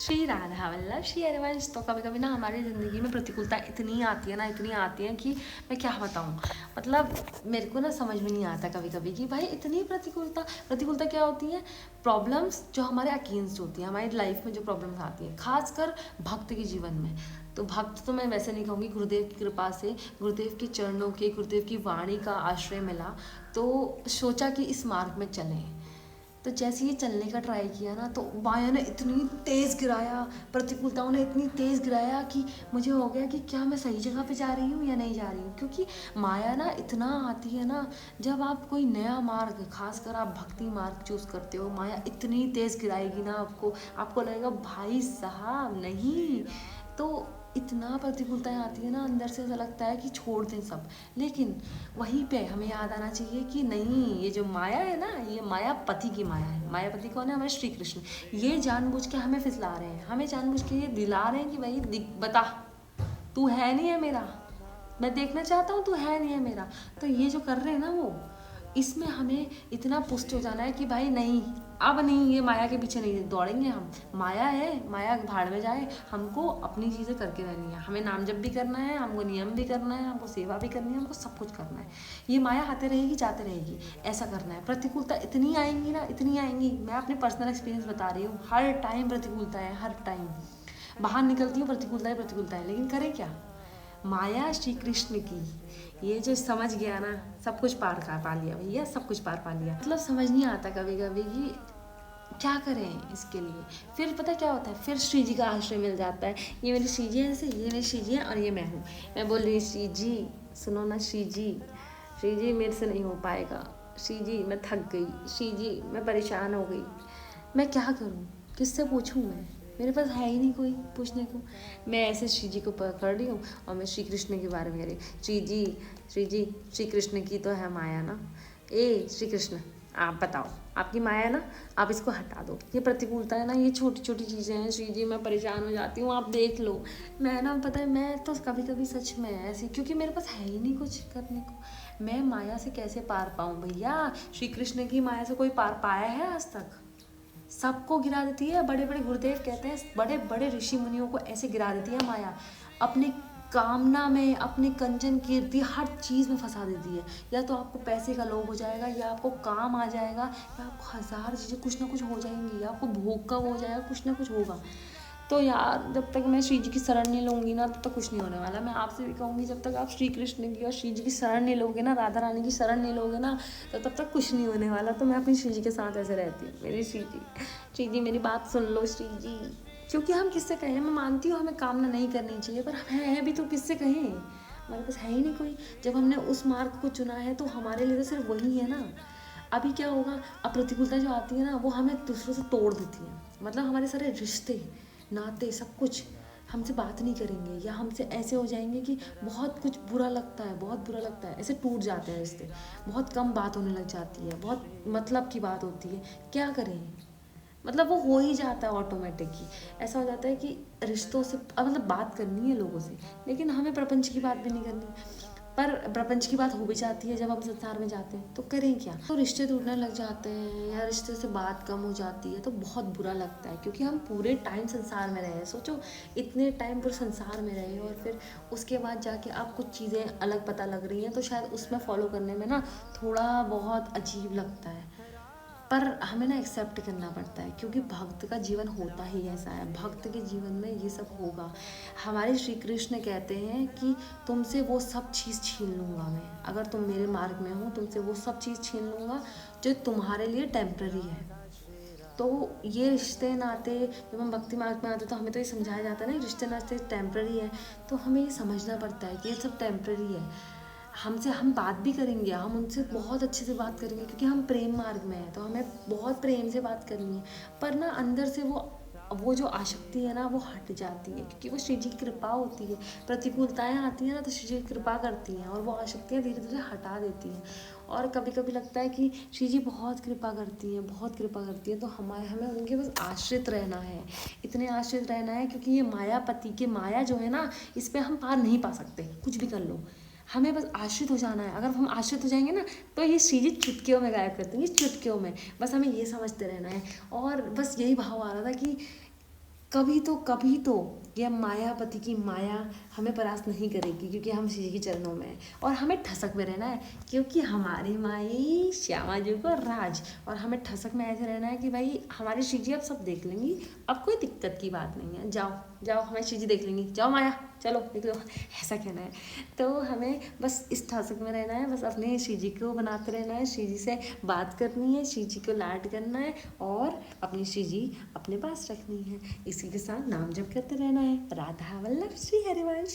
श्री राधा वल्लभ श्री हरिवंश। तो कभी कभी ना हमारी ज़िंदगी में प्रतिकूलता इतनी आती है ना, इतनी आती है कि मैं क्या बताऊँ। मतलब मेरे को ना समझ में नहीं आता कभी कभी कि भाई इतनी प्रतिकूलता प्रतिकूलता क्या होती है। प्रॉब्लम्स जो हमारे अगेंस्ट होती हैं, हमारी लाइफ में जो प्रॉब्लम्स आती हैं, खासकर भक्त के जीवन में। तो भक्त तो मैं वैसे नहीं कहूँगी, गुरुदेव की कृपा से, गुरुदेव के चरणों के, गुरुदेव की वाणी का आश्रय मिला तो सोचा कि इस मार्ग में चलें। तो जैसे ही चलने का ट्राई किया ना, तो माया ने इतनी तेज़ गिराया, प्रतिकूलताओं ने इतनी तेज़ गिराया कि मुझे हो गया कि क्या मैं सही जगह पे जा रही हूँ या नहीं जा रही हूँ। क्योंकि माया ना इतना आती है ना, जब आप कोई नया मार्ग, खासकर आप भक्ति मार्ग चूज़ करते हो, माया इतनी तेज़ गिराएगी ना आपको लगेगा भाई साहब नहीं। तो इतना प्रतिकूलताएं आती है ना, अंदर से ऐसा लगता है कि छोड़ दें सब। लेकिन वहीं पे हमें याद आना चाहिए कि नहीं, ये जो माया है ना, ये मायापति की माया है। मायापति कौन है? हमारे श्री कृष्ण। ये जानबूझ के हमें फिसला रहे हैं, हमें जानबूझ के ये दिला रहे हैं कि भाई बता, तू है नहीं है मेरा, मैं देखना चाहता हूँ, तू है नहीं है मेरा। तो ये जो कर रहे हैं ना वो, इसमें हमें इतना पुष्ट हो जाना है कि भाई नहीं, अब नहीं, ये माया के पीछे नहीं दौड़ेंगे हम। माया है, माया भाड़ में जाए, हमको अपनी चीज़ें करके रहनी है। हमें नाम जप भी करना है, हमको नियम भी करना है, हमको सेवा भी करनी है, हमको सब कुछ करना है। ये माया आते रहेगी जाते रहेगी, ऐसा करना है। प्रतिकूलता इतनी आएंगी ना, इतनी आएंगी। मैं अपने पर्सनल एक्सपीरियंस बता रही हूँ, हर टाइम प्रतिकूलता है, हर टाइम बाहर निकलती हूँ प्रतिकूलता है, प्रतिकूलता है। लेकिन करें क्या? माया श्री कृष्ण की, ये जो समझ गया ना, सब कुछ पार कर पा लिया भैया, सब कुछ पार पा लिया। मतलब समझ नहीं आता कभी कभी कि क्या करें इसके लिए। फिर पता क्या होता है, फिर श्री जी का आश्रय मिल जाता है। ये मेरी श्री जी है, जैसे ये मेरी श्री जी है और ये मैं हूँ। मैं बोल रही, श्री जी सुनो ना, श्री जी मेरे से नहीं हो पाएगा, श्री जी मैं थक गई, श्री जी मैं परेशान हो गई, मैं क्या करूँ, किससे पूछूँ, मेरे पास है ही नहीं कोई पूछने को। मैं ऐसे श्री जी को पकड़ रही हूँ और मैं श्री कृष्ण के बारे में कह रही, श्री जी श्री कृष्ण की तो है माया ना। ए श्री कृष्ण, आप बताओ, आपकी माया है ना, आप इसको हटा दो। ये प्रतिकूलता है ना, ये छोटी छोटी चीज़ें हैं। श्री जी मैं परेशान हो जाती हूँ, आप देख लो। मैं ना, पता है, मैं तो कभी कभी सच में ऐसी, क्योंकि मेरे पास है ही नहीं कुछ करने को। मैं माया से कैसे पार पाऊँ भैया? श्री कृष्ण की माया से कोई पार पाया है आज तक? सबको गिरा देती है। बड़े बड़े गुरुदेव कहते हैं, बड़े बड़े ऋषि मुनियों को ऐसे गिरा देती है माया, अपने कामना में, अपने कंचन कीर्ति, हर चीज़ में फंसा देती है। या तो आपको पैसे का लोभ हो जाएगा, या आपको काम आ जाएगा, या आपको हज़ार चीज़ें कुछ ना कुछ हो जाएंगी, या आपको भोग का हो जाएगा, कुछ ना कुछ होगा। तो यार, जब तक मैं श्री जी की शरण नहीं लूँगी ना, तब तक कुछ नहीं होने वाला। मैं आपसे भी कहूँगी, जब तक आप श्री कृष्ण की और श्री जी की शरण नहीं लोगे ना, राधा रानी की शरण नहीं लोगे ना, तो तब तक कुछ नहीं होने वाला। तो मैं अपनी श्री जी के साथ ऐसे रहती हूँ। मेरी श्री जी मेरी बात सुन लो श्री जी। क्योंकि हम किससे कहें? मैं मानती हूँ हमें कामना नहीं करनी चाहिए, पर हम हैं भी तो किससे कहें? हमारे पास है ही नहीं कोई। जब हमने उस मार्ग को चुना है तो हमारे लिए तो सिर्फ वही है ना। अभी क्या होगा, अब प्रतिकूलता जो आती है ना, वो हमें दूसरों से तोड़ देती है। मतलब हमारे सारे रिश्ते नाते सब कुछ हमसे बात नहीं करेंगे, या हमसे ऐसे हो जाएंगे कि बहुत कुछ बुरा लगता है, बहुत बुरा लगता है, ऐसे टूट जाते हैं रिश्ते। बहुत कम बात होने लग जाती है, बहुत मतलब की बात होती है। क्या करें? मतलब वो हो ही जाता है ऑटोमेटिक ही। ऐसा हो जाता है कि रिश्तों से मतलब बात करनी है लोगों से, लेकिन हमें प्रपंच की बात भी नहीं करनी। पर प्रपंच की बात हो भी जाती है जब हम संसार में जाते हैं, तो करें क्या? तो रिश्ते टूटने लग जाते हैं, या रिश्ते से बात कम हो जाती है, तो बहुत बुरा लगता है। क्योंकि हम पूरे टाइम संसार में रहे हैं, सोचो, इतने टाइम पूरे संसार में रहे, और फिर उसके बाद जाके आप कुछ चीज़ें अलग पता लग रही हैं, तो शायद उसमें फॉलो करने में ना थोड़ा बहुत अजीब लगता है। पर हमें ना एक्सेप्ट करना पड़ता है, क्योंकि भक्त का जीवन होता ही ऐसा है। भक्त के जीवन में ये सब होगा। हमारे श्री कृष्ण कहते हैं कि तुमसे वो सब चीज़ छीन लूँगा मैं, अगर तुम मेरे मार्ग में हो, तुमसे वो सब चीज़ छीन लूँगा जो तुम्हारे लिए टेम्प्ररी है। तो ये रिश्ते नाते, जब हम भक्ति मार्ग में आते हैं तो हमें तो ये समझाया जाता है ना, रिश्ते नाते टेम्प्ररी है। तो हमें ये समझना पड़ता है कि ये सब टेम्प्ररी है। हमसे हम बात भी करेंगे, हम उनसे बहुत अच्छे से बात करेंगे, क्योंकि हम प्रेम मार्ग में हैं, तो हमें बहुत प्रेम से बात करनी है। पर ना अंदर से वो जो आसक्ति है ना, वो हट जाती है, क्योंकि वो श्री जी की कृपा होती है। प्रतिकूलताएं आती हैं ना, तो श्री जी कृपा करती हैं, और वो आसक्तियाँ धीरे धीरे हटा देती हैं। और कभी कभी लगता है कि श्री जी बहुत कृपा करती हैं, बहुत कृपा करती हैं, तो हमें उनके बस आश्रित रहना है। इतने आश्रित रहना है, क्योंकि ये मायापति के माया जो है ना, इस पर हम पार नहीं पा सकते, कुछ भी कर लो। हमें बस आश्रित हो जाना है। अगर हम आश्रित हो जाएंगे ना, तो ये चीज़ें चुटकियों में गायब कर देंगे, चुटकियों में। बस हमें ये समझते रहना है। और बस यही भाव आ रहा था कि कभी तो यह मायापति की माया हमें परास्त नहीं करेगी, क्योंकि हम श्री जी के चरणों में हैं और हमें ठसक में रहना है, क्योंकि हमारी माई श्यामा जी को राज, और हमें ठसक में ऐसे रहना है कि भाई हमारी श्री जी अब सब देख लेंगी, अब कोई दिक्कत की बात नहीं है, जाओ जाओ हमारी श्री जी देख लेंगी, जाओ माया चलो देख लो, ऐसा कहना है। तो हमें बस इस ठसक में रहना है, बस अपने श्री जी को बनाते रहना है, श्री जी से बात करनी है, श्री जी को लाड करना है और अपनी श्री जी अपने पास रखनी है। इसी के साथ नाम जप करते रहना है, राधा वल्लभ श्री हरिवंश।